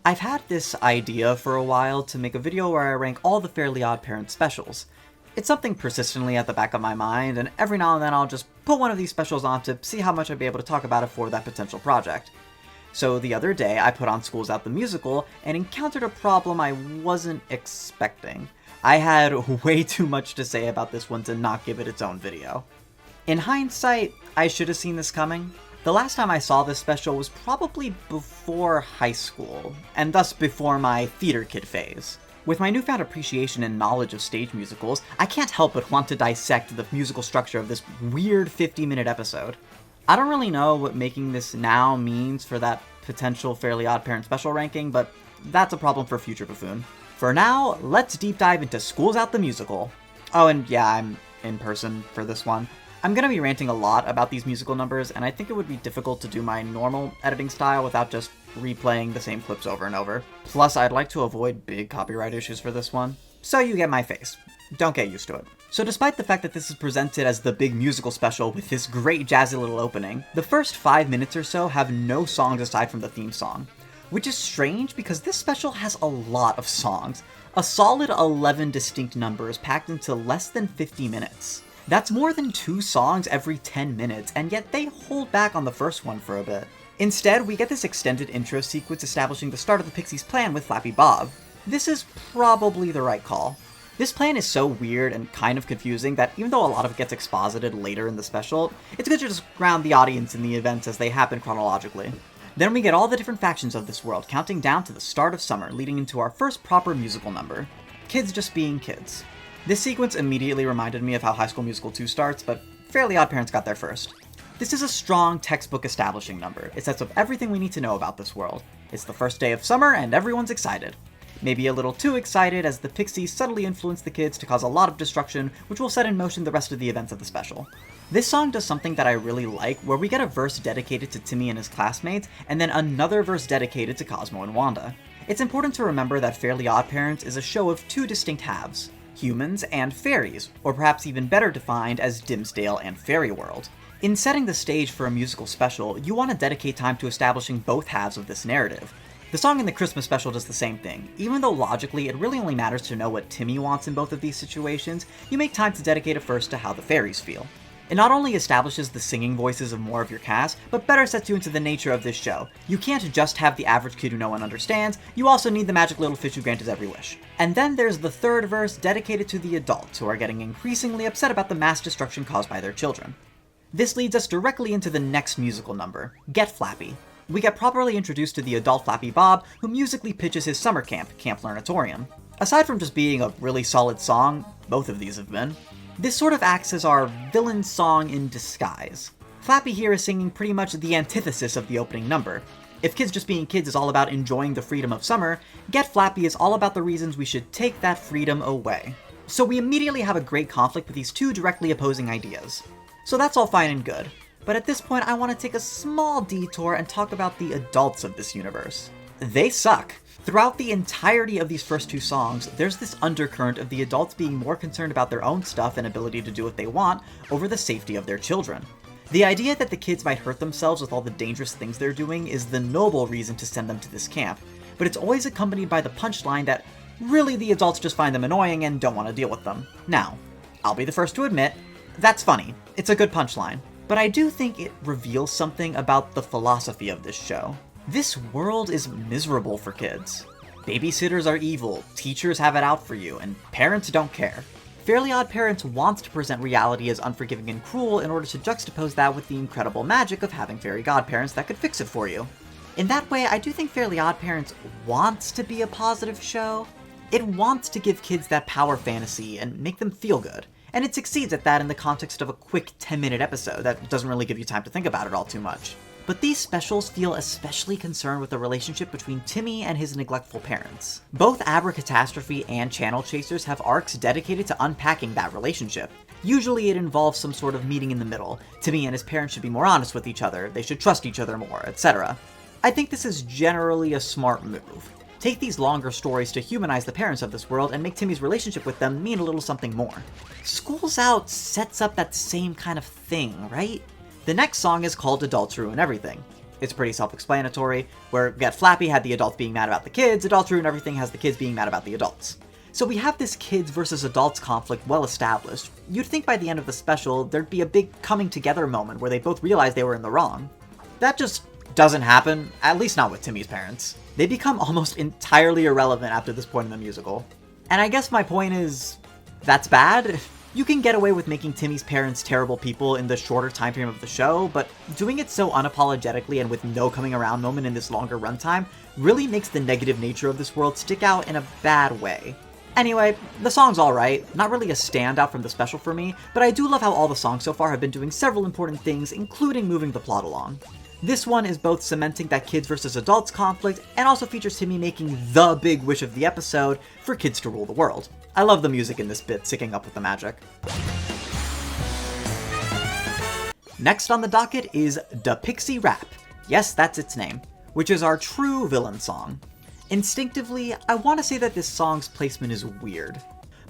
I've had this idea for a while to make a video where I rank all the Fairly OddParents specials. It's something persistently at the back of my mind, and every now and then I'll just put one of these specials on to see how much I'd be able to talk about it for that potential project. So the other day I put on Schools Out the Musical and encountered a problem I wasn't expecting. I had way too much to say about this one to not give it its own video. In hindsight, I should have seen this coming. The last time I saw this special was probably before high school, and thus before my theater kid phase. With my newfound appreciation and knowledge of stage musicals, I can't help but want to dissect the musical structure of this weird 50-minute episode. I don't really know what making this now means for that potential Fairly OddParents special ranking, but that's a problem for future Buffoon. For now, let's deep dive into Schools Out the Musical. Oh, and yeah, I'm in person for this one. I'm gonna be ranting a lot about these musical numbers, and I think it would be difficult to do my normal editing style without just replaying the same clips over and over. Plus, I'd like to avoid big copyright issues for this one. So you get my face. Don't get used to it. So despite the fact that this is presented as the big musical special with this great jazzy little opening, the first 5 minutes or so have no songs aside from the theme song. Which is strange because this special has a lot of songs. A solid 11 distinct numbers packed into less than 50 minutes. That's more than 2 songs every 10 minutes, and yet they hold back on the first one for a bit. Instead, we get this extended intro sequence establishing the start of the Pixies' plan with Flappy Bob. This is probably the right call. This plan is so weird and kind of confusing that even though a lot of it gets exposited later in the special, it's good to just ground the audience in the events as they happen chronologically. Then we get all the different factions of this world counting down to the start of summer, leading into our first proper musical number. Kids just being kids. This sequence immediately reminded me of how High School Musical 2 starts, but Fairly OddParents got there first. This is a strong textbook establishing number. It sets up everything we need to know about this world. It's the first day of summer and everyone's excited. Maybe a little too excited as the Pixies subtly influence the kids to cause a lot of destruction, which will set in motion the rest of the events of the special. This song does something that I really like, where we get a verse dedicated to Timmy and his classmates, and then another verse dedicated to Cosmo and Wanda. It's important to remember that Fairly OddParents is a show of 2 distinct halves. Humans and fairies, or perhaps even better defined as Dimsdale and Fairy World. In setting the stage for a musical special, you want to dedicate time to establishing both halves of this narrative. The song in the Christmas special does the same thing. Even though logically it really only matters to know what Timmy wants in both of these situations, you make time to dedicate it first to how the fairies feel. It not only establishes the singing voices of more of your cast, but better sets you into the nature of this show. You can't just have the average kid who no one understands, you also need the magic little fish who grant his every wish. And then there's the third verse dedicated to the adults who are getting increasingly upset about the mass destruction caused by their children. This leads us directly into the next musical number, Get Flappy. We get properly introduced to the adult Flappy Bob, who musically pitches his summer camp, Camp Learnatorium. Aside from just being a really solid song, both of these have been, this sort of acts as our villain song in disguise. Flappy here is singing pretty much the antithesis of the opening number. If Kids Just Being Kids is all about enjoying the freedom of summer, Get Flappy is all about the reasons we should take that freedom away. So we immediately have a great conflict with these 2 directly opposing ideas. So that's all fine and good. But at this point I want to take a small detour and talk about the adults of this universe. They suck. Throughout the entirety of these first 2 songs, there's this undercurrent of the adults being more concerned about their own stuff and ability to do what they want over the safety of their children. The idea that the kids might hurt themselves with all the dangerous things they're doing is the noble reason to send them to this camp, but it's always accompanied by the punchline that really the adults just find them annoying and don't want to deal with them. Now, I'll be the first to admit, that's funny. It's a good punchline. But I do think it reveals something about the philosophy of this show. This world is miserable for kids. Babysitters are evil, teachers have it out for you, and parents don't care. Fairly OddParents wants to present reality as unforgiving and cruel in order to juxtapose that with the incredible magic of having fairy godparents that could fix it for you. In that way, I do think Fairly OddParents wants to be a positive show. It wants to give kids that power fantasy and make them feel good. And it succeeds at that in the context of a quick 10-minute episode that doesn't really give you time to think about it all too much. But these specials feel especially concerned with the relationship between Timmy and his neglectful parents. Both Abracatastrophe and Channel Chasers have arcs dedicated to unpacking that relationship. Usually it involves some sort of meeting in the middle. Timmy and his parents should be more honest with each other, they should trust each other more, etc. I think this is generally a smart move. Take these longer stories to humanize the parents of this world and make Timmy's relationship with them mean a little something more. Schools Out sets up that same kind of thing, right? The next song is called Adults Ruin Everything. It's pretty self-explanatory, where we got Flappy had the adults being mad about the kids, Adults Ruin Everything has the kids being mad about the adults. So we have this kids versus adults conflict well established. You'd think by the end of the special, there'd be a big coming together moment where they both realize they were in the wrong. That just doesn't happen, at least not with Timmy's parents. They become almost entirely irrelevant after this point in the musical. And I guess my point is, that's bad? You can get away with making Timmy's parents terrible people in the shorter time frame of the show, but doing it so unapologetically and with no coming around moment in this longer runtime really makes the negative nature of this world stick out in a bad way. Anyway, the song's alright, not really a standout from the special for me, but I do love how all the songs so far have been doing several important things, including moving the plot along. This one is both cementing that kids versus adults conflict, and also features Timmy making the big wish of the episode for kids to rule the world. I love the music in this bit, syncing up with the magic. Next on the docket is the Pixie Rap. Yes, that's its name, which is our true villain song. Instinctively, I want to say that this song's placement is weird.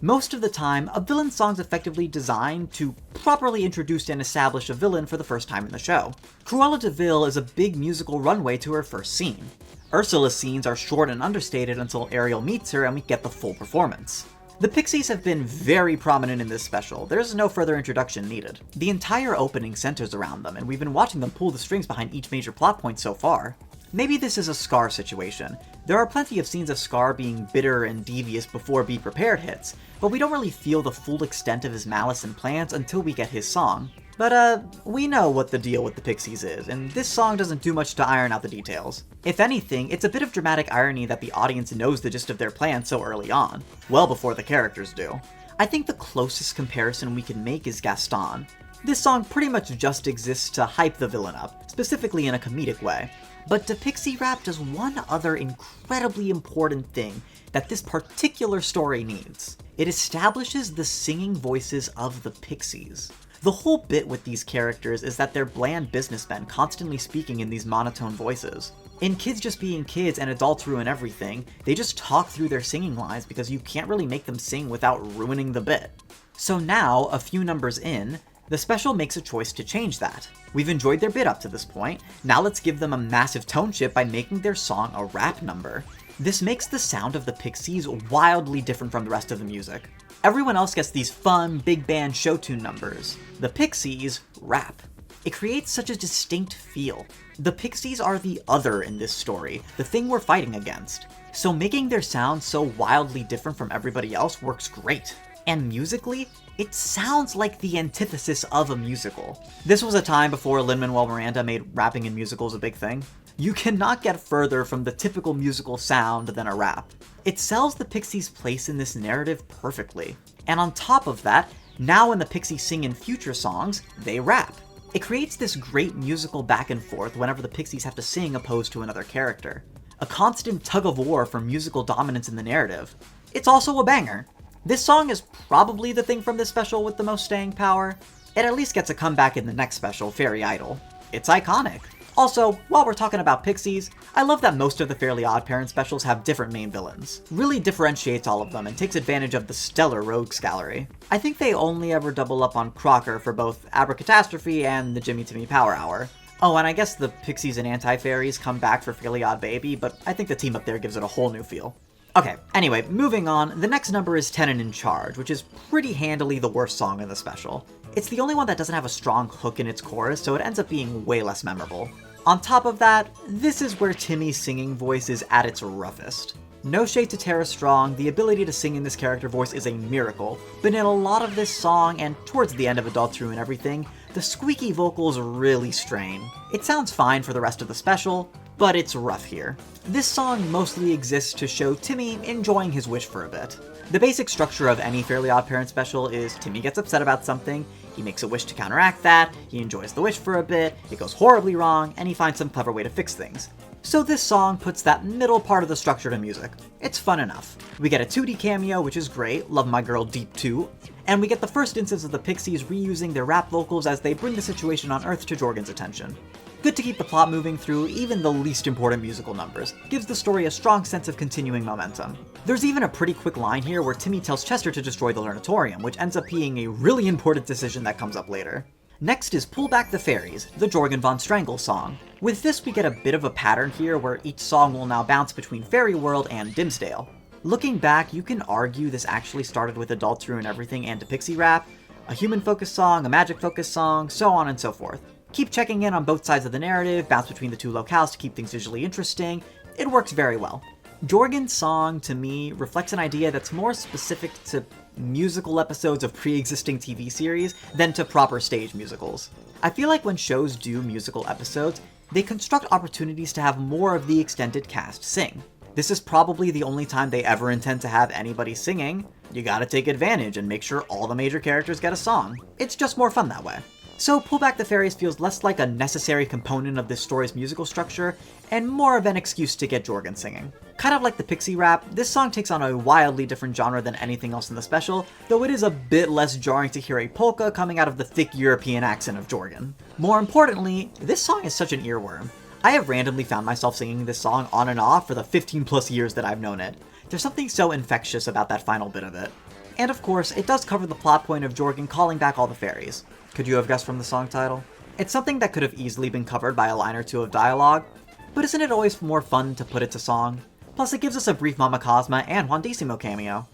Most of the time, a villain song's effectively designed to properly introduce and establish a villain for the first time in the show. Cruella de Vil is a big musical runway to her first scene. Ursula's scenes are short and understated until Ariel meets her and we get the full performance. The Pixies have been very prominent in this special. There's no further introduction needed. The entire opening centers around them, and we've been watching them pull the strings behind each major plot point so far. Maybe this is a Scar situation. There are plenty of scenes of Scar being bitter and devious before Be Prepared hits, but we don't really feel the full extent of his malice and plans until we get his song. But we know what the deal with the Pixies is, and this song doesn't do much to iron out the details. If anything, it's a bit of dramatic irony that the audience knows the gist of their plan so early on, well before the characters do. I think the closest comparison we can make is Gaston. This song pretty much just exists to hype the villain up, specifically in a comedic way. But the Pixie Rap does one other incredibly important thing that this particular story needs. It establishes the singing voices of the Pixies. The whole bit with these characters is that they're bland businessmen constantly speaking in these monotone voices. In Kids Just Being Kids and Adults Ruin Everything, they just talk through their singing lines because you can't really make them sing without ruining the bit. So now, a few numbers in, the special makes a choice to change that. We've enjoyed their bit up to this point, now let's give them a massive tone shift by making their song a rap number. This makes the sound of the Pixies wildly different from the rest of the music. Everyone else gets these fun, big band show tune numbers. The Pixies rap. It creates such a distinct feel. The Pixies are the other in this story, the thing we're fighting against. So making their sound so wildly different from everybody else works great. And musically, it sounds like the antithesis of a musical. This was a time before Lin-Manuel Miranda made rapping in musicals a big thing. You cannot get further from the typical musical sound than a rap. It sells the Pixies' place in this narrative perfectly. And on top of that, now when the Pixies sing in future songs, they rap. It creates this great musical back and forth whenever the Pixies have to sing opposed to another character. A constant tug of war for musical dominance in the narrative. It's also a banger. This song is probably the thing from this special with the most staying power. It at least gets a comeback in the next special, Fairy Idol. It's iconic. Also, while we're talking about Pixies, I love that most of the Fairly OddParents specials have different main villains. Really differentiates all of them and takes advantage of the stellar rogues gallery. I think they only ever double up on Crocker for both Abracatastrophe and the Jimmy Timmy Power Hour. Oh, and I guess the Pixies and Anti-Fairies come back for Fairly Odd Baby, but I think the team up there gives it a whole new feel. Okay, anyway, moving on, the next number is Tenant in Charge, which is pretty handily the worst song in the special. It's the only one that doesn't have a strong hook in its chorus, so it ends up being way less memorable. On top of that, this is where Timmy's singing voice is at its roughest. No shade to Tara Strong, the ability to sing in this character voice is a miracle, but in a lot of this song, and towards the end of Adults Ruin Everything, the squeaky vocals really strain. It sounds fine for the rest of the special, but it's rough here. This song mostly exists to show Timmy enjoying his wish for a bit. The basic structure of any Fairly OddParents special is Timmy gets upset about something, he makes a wish to counteract that, he enjoys the wish for a bit, it goes horribly wrong, and he finds some clever way to fix things. So this song puts that middle part of the structure to music. It's fun enough. We get a 2D cameo, which is great, love my girl Deep 2, and we get the first instance of the Pixies reusing their rap vocals as they bring the situation on Earth to Jorgen's attention. Good to keep the plot moving through even the least important musical numbers, gives the story a strong sense of continuing momentum. There's even a pretty quick line here where Timmy tells Chester to destroy the Learnatorium, which ends up being a really important decision that comes up later. Next is Pull Back the Fairies, the Jorgen von Strangle song. With this we get a bit of a pattern here where each song will now bounce between Fairy World and Dimsdale. Looking back, you can argue this actually started with Adults Ruin Everything and a Pixie Rap, a human-focused song, a magic-focused song, so on and so forth. Keep checking in on both sides of the narrative, bounce between the two locales to keep things visually interesting. It works very well. Jorgen's song, to me, reflects an idea that's more specific to musical episodes of pre-existing TV series than to proper stage musicals. I feel like when shows do musical episodes, they construct opportunities to have more of the extended cast sing. This is probably the only time they ever intend to have anybody singing. You gotta take advantage and make sure all the major characters get a song. It's just more fun that way. So Pull Back the Fairies feels less like a necessary component of this story's musical structure, and more of an excuse to get Jorgen singing. Kind of like the Pixie Rap, this song takes on a wildly different genre than anything else in the special, though it is a bit less jarring to hear a polka coming out of the thick European accent of Jorgen. More importantly, this song is such an earworm. I have randomly found myself singing this song on and off for the 15 plus years that I've known it. There's something so infectious about that final bit of it. And of course, it does cover the plot point of Jorgen calling back all the fairies. Could you have guessed from the song title? It's something that could have easily been covered by a line or two of dialogue, but isn't it always more fun to put it to song? Plus it gives us a brief Mama Cosma and Juandissimo cameo.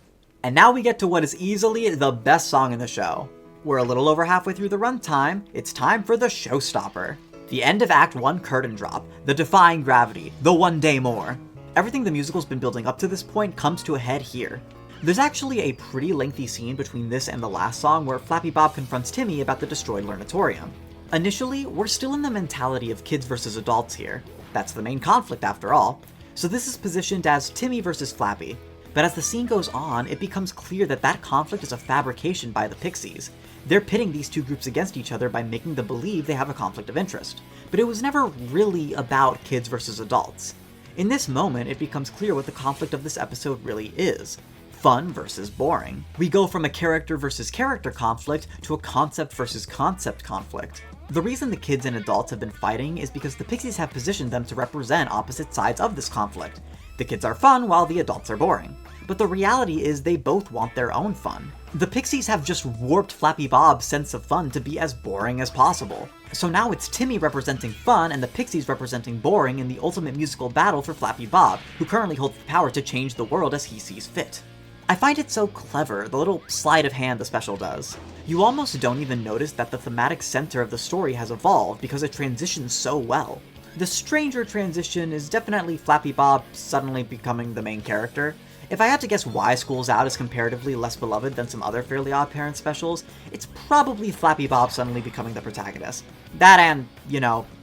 And now we get to what is easily the best song in the show. We're a little over halfway through the runtime, it's time for the showstopper. The end of Act 1 curtain drop, the defying gravity, the one day more. Everything the musical's been building up to this point comes to a head here. There's actually a pretty lengthy scene between this and the last song where Flappy Bob confronts Timmy about the destroyed Learnatorium. Initially, we're still in the mentality of kids versus adults here. That's the main conflict after all. So this is positioned as Timmy versus Flappy. But as the scene goes on, it becomes clear that that conflict is a fabrication by the Pixies. They're pitting these two groups against each other by making them believe they have a conflict of interest. But it was never really about kids versus adults. In this moment, it becomes clear what the conflict of this episode really is. Fun versus boring. We go from a character versus character conflict to a concept versus concept conflict. The reason the kids and adults have been fighting is because the Pixies have positioned them to represent opposite sides of this conflict. The kids are fun while the adults are boring. But the reality is they both want their own fun. The Pixies have just warped Flappy Bob's sense of fun to be as boring as possible. So now it's Timmy representing fun and the Pixies representing boring in the ultimate musical battle for Flappy Bob, who currently holds the power to change the world as he sees fit. I find it so clever, the little sleight of hand the special does. You almost don't even notice that the thematic center of the story has evolved because it transitions so well. The stranger transition is definitely Flappy Bob suddenly becoming the main character. If I had to guess why School's Out is comparatively less beloved than some other Fairly OddParents specials, it's probably Flappy Bob suddenly becoming the protagonist. That and,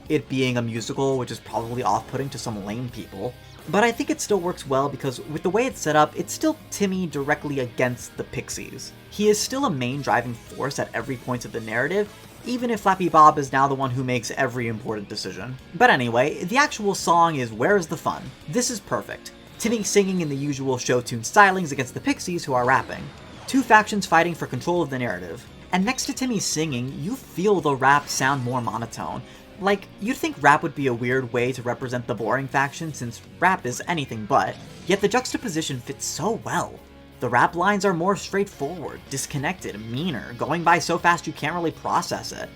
it being a musical, which is probably off-putting to some lame people. But I think it still works well because with the way it's set up, it's still Timmy directly against the Pixies. He is still a main driving force at every point of the narrative, even if Flappy Bob is now the one who makes every important decision. But anyway, the actual song is Where's the Fun? This is perfect. Timmy singing in the usual show tune stylings against the Pixies who are rapping. Two factions fighting for control of the narrative. And next to Timmy singing, you feel the rap sound more monotone. Like, you'd think rap would be a weird way to represent the boring faction since rap is anything but, yet the juxtaposition fits so well. The rap lines are more straightforward, disconnected, meaner, going by so fast you can't really process it.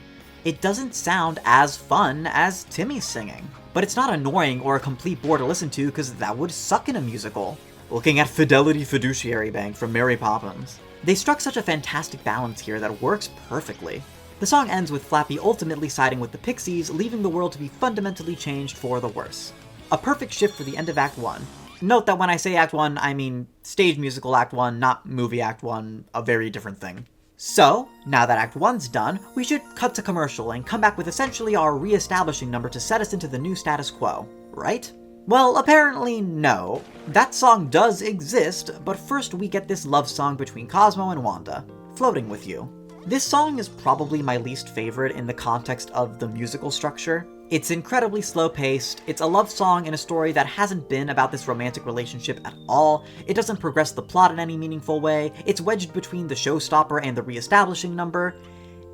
It doesn't sound as fun as Timmy's singing. But it's not annoying or a complete bore to listen to because that would suck in a musical. Looking at Fidelity Fiduciary Bank from Mary Poppins. They struck such a fantastic balance here that works perfectly. The song ends with Flappy ultimately siding with the Pixies, leaving the world to be fundamentally changed for the worse. A perfect shift for the end of Act 1. Note that when I say Act 1, I mean stage musical Act 1, not movie Act 1, a very different thing. So, now that Act 1's done, we should cut to commercial and come back with essentially our re-establishing number to set us into the new status quo, right? Well, apparently no. That song does exist, but first we get this love song between Cosmo and Wanda, Floating With You. This song is probably my least favorite in the context of the musical structure. It's incredibly slow-paced, it's a love song in a story that hasn't been about this romantic relationship at all, it doesn't progress the plot in any meaningful way, it's wedged between the showstopper and the re-establishing number,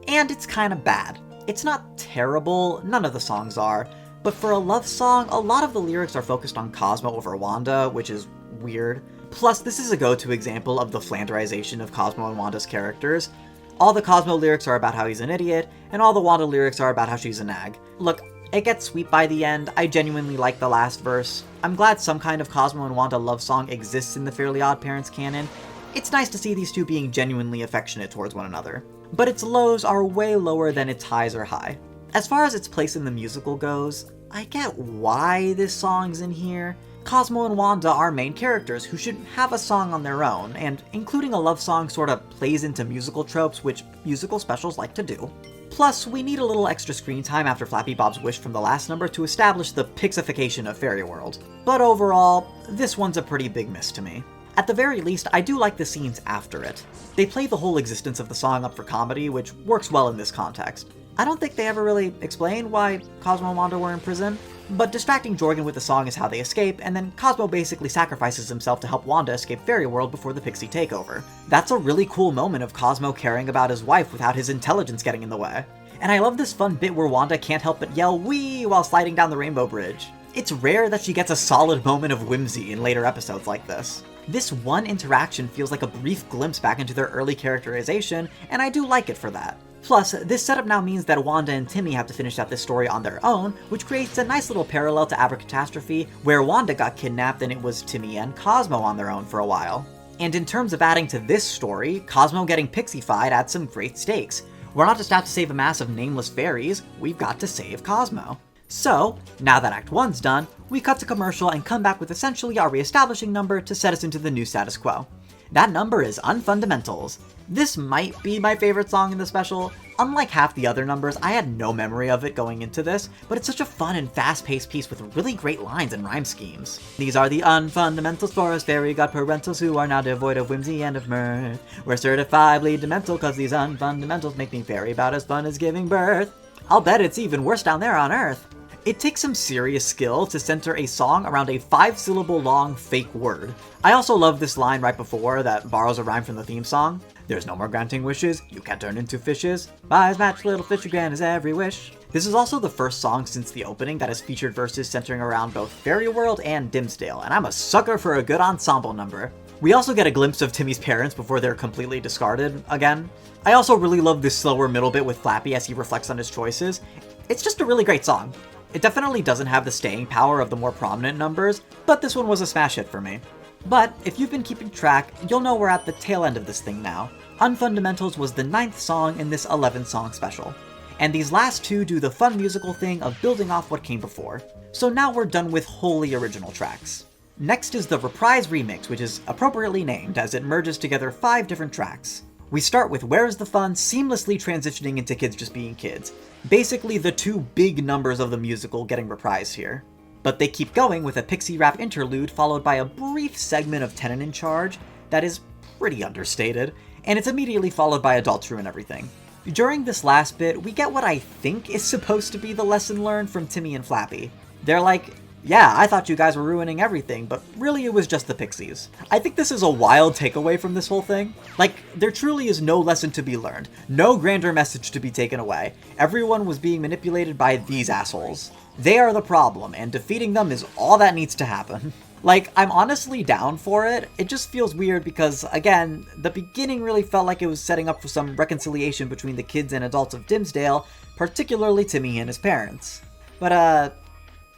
and it's kinda bad. It's not terrible, none of the songs are, but for a love song, a lot of the lyrics are focused on Cosmo over Wanda, which is weird. Plus, this is a go-to example of the Flanderization of Cosmo and Wanda's characters. All the Cosmo lyrics are about how he's an idiot, and all the Wanda lyrics are about how she's a nag. Look, it gets sweet by the end. I genuinely like the last verse. I'm glad some kind of Cosmo and Wanda love song exists in the Fairly OddParents canon. It's nice to see these two being genuinely affectionate towards one another. But its lows are way lower than its highs are high. As far as its place in the musical goes, I get why this song's in here. Cosmo and Wanda are main characters who should have a song on their own, and including a love song sorta plays into musical tropes, which musical specials like to do. Plus, we need a little extra screen time after Flappy Bob's wish from the last number to establish the pixification of Fairy World. But overall, this one's a pretty big miss to me. At the very least, I do like the scenes after it. They play the whole existence of the song up for comedy, which works well in this context. I don't think they ever really explain why Cosmo and Wanda were in prison, but distracting Jorgen with the song is how they escape, and then Cosmo basically sacrifices himself to help Wanda escape Fairy World before the Pixie takeover. That's a really cool moment of Cosmo caring about his wife without his intelligence getting in the way. And I love this fun bit where Wanda can't help but yell "wee" while sliding down the Rainbow Bridge. It's rare that she gets a solid moment of whimsy in later episodes like this. This one interaction feels like a brief glimpse back into their early characterization, and I do like it for that. Plus, this setup now means that Wanda and Timmy have to finish out this story on their own, which creates a nice little parallel to Abracatastrophe, where Wanda got kidnapped and it was Timmy and Cosmo on their own for a while. And in terms of adding to this story, Cosmo getting pixified adds some great stakes. We're not just out to save a mass of nameless fairies, we've got to save Cosmo. So, now that Act 1's done, we cut to commercial and come back with essentially our re-establishing number to set us into the new status quo. That number is Unfundamentals. This might be my favorite song in the special. Unlike half the other numbers, I had no memory of it going into this, but it's such a fun and fast-paced piece with really great lines and rhyme schemes. These are the Unfundamentals for us fairy godparentals who are now devoid of whimsy and of mirth. We're certifiably demental cause these Unfundamentals make me fairy about as fun as giving birth. I'll bet it's even worse down there on Earth. It takes some serious skill to center a song around a 5-syllable long fake word. I also love this line right before that borrows a rhyme from the theme song. There's no more granting wishes, you can't turn into fishes. Eyes match little fish, you grant his every wish. This is also the first song since the opening that has featured verses centering around both Fairy World and Dimsdale, and I'm a sucker for a good ensemble number. We also get a glimpse of Timmy's parents before they're completely discarded again. I also really love this slower middle bit with Flappy as he reflects on his choices. It's just a really great song. It definitely doesn't have the staying power of the more prominent numbers, but this one was a smash hit for me. But if you've been keeping track, you'll know we're at the tail end of this thing now. Unfundamentals was the 9th song in this 11-song special. And these last two do the fun musical thing of building off what came before. So now we're done with wholly original tracks. Next is the Reprise remix, which is appropriately named as it merges together 5 different tracks. We start with Where's the Fun seamlessly transitioning into Kids Just Being Kids. Basically the 2 big numbers of the musical getting reprised here. But they keep going with a Pixie Rap interlude followed by a brief segment of Tenon in Charge that is pretty understated, and it's immediately followed by Adults Ruin Everything. During this last bit, we get what I think is supposed to be the lesson learned from Timmy and Flappy. They're like, yeah, I thought you guys were ruining everything, but really it was just the Pixies. I think this is a wild takeaway from this whole thing. Like, there truly is no lesson to be learned, no grander message to be taken away. Everyone was being manipulated by these assholes. They are the problem, and defeating them is all that needs to happen. Like, I'm honestly down for it. It just feels weird because, again, the beginning really felt like it was setting up for some reconciliation between the kids and adults of Dimsdale, particularly Timmy and his parents. But,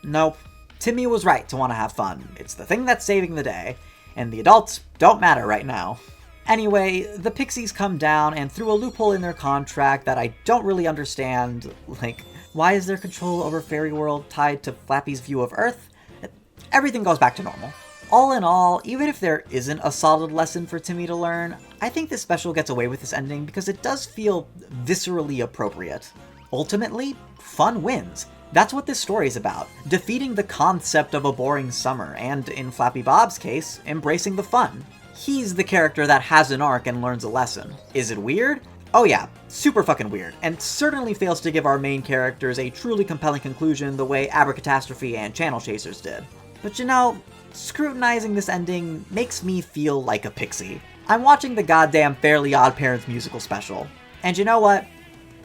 nope. Timmy was right to want to have fun. It's the thing that's saving the day, and the adults don't matter right now. Anyway, the Pixies come down, and through a loophole in their contract that I don't really understand, like, why is their control over Fairy World tied to Flappy's view of Earth? Everything goes back to normal. All in all, even if there isn't a solid lesson for Timmy to learn, I think this special gets away with this ending because it does feel viscerally appropriate. Ultimately, fun wins. That's what this story is about, defeating the concept of a boring summer, and in Flappy Bob's case, embracing the fun. He's the character that has an arc and learns a lesson. Is it weird? Oh yeah, super fucking weird, and certainly fails to give our main characters a truly compelling conclusion the way Abracatastrophe and Channel Chasers did. But you know, scrutinizing this ending makes me feel like a pixie. I'm watching the goddamn Fairly OddParents musical special, and you know what?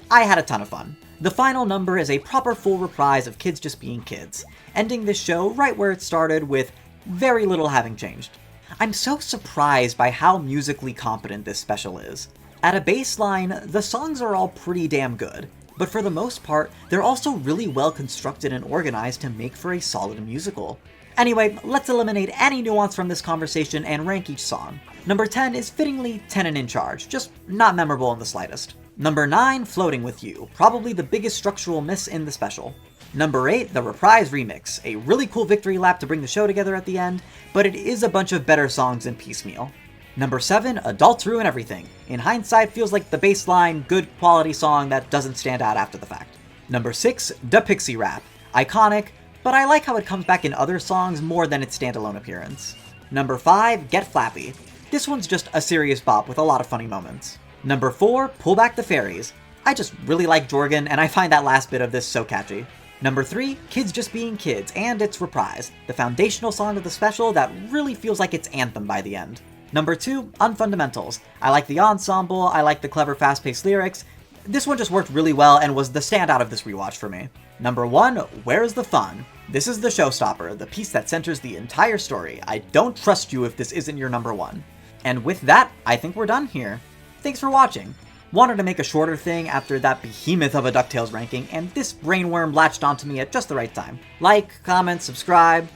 I had a ton of fun. The final number is a proper full reprise of Kids Just Being Kids, ending this show right where it started with very little having changed. I'm so surprised by how musically competent this special is. At a baseline, the songs are all pretty damn good, but for the most part, they're also really well constructed and organized to make for a solid musical. Anyway, let's eliminate any nuance from this conversation and rank each song. Number 10 is fittingly 10 and in charge, just not memorable in the slightest. Number 9, Floating With You, probably the biggest structural miss in the special. Number 8, the Reprise remix, a really cool victory lap to bring the show together at the end, but it is a bunch of better songs than piecemeal. Number 7, Adults Ruin Everything. In hindsight, feels like the baseline, good quality song that doesn't stand out after the fact. Number 6, the Pixie Rap. Iconic, but I like how it comes back in other songs more than its standalone appearance. Number 5, Get Flappy. This one's just a serious bop with a lot of funny moments. Number 4, Pull Back the Fairies. I just really like Jorgen, and I find that last bit of this so catchy. Number 3, Kids Just Being Kids, and its Reprise, the foundational song of the special that really feels like its anthem by the end. Number 2, Unfundamentals. I like the ensemble, I like the clever fast-paced lyrics. This one just worked really well and was the standout of this rewatch for me. Number 1, Where's the Fun? This is the showstopper, the piece that centers the entire story. I don't trust you if this isn't your number 1. And with that, I think we're done here. Thanks for watching. Wanted to make a shorter thing after that behemoth of a DuckTales ranking, and this brainworm latched onto me at just the right time. Like, comment, subscribe.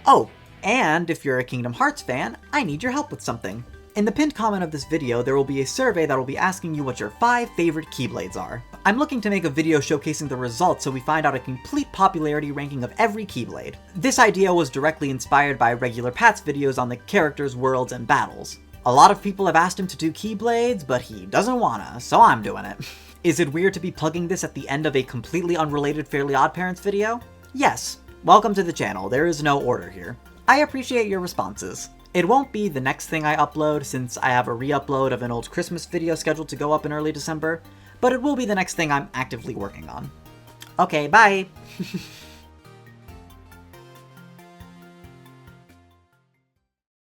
Oh, and if you're a Kingdom Hearts fan, I need your help with something. In the pinned comment of this video, there will be a survey that will be asking you what your 5 favorite Keyblades are. I'm looking to make a video showcasing the results so we find out a complete popularity ranking of every Keyblade. This idea was directly inspired by Regular Pat's videos on the characters, worlds, and battles. A lot of people have asked him to do Keyblades, but he doesn't wanna, so I'm doing it. Is it weird to be plugging this at the end of a completely unrelated Fairly OddParents video? Yes. Welcome to the channel, there is no order here. I appreciate your responses. It won't be the next thing I upload since I have a re-upload of an old Christmas video scheduled to go up in early December, but it will be the next thing I'm actively working on. Okay, bye!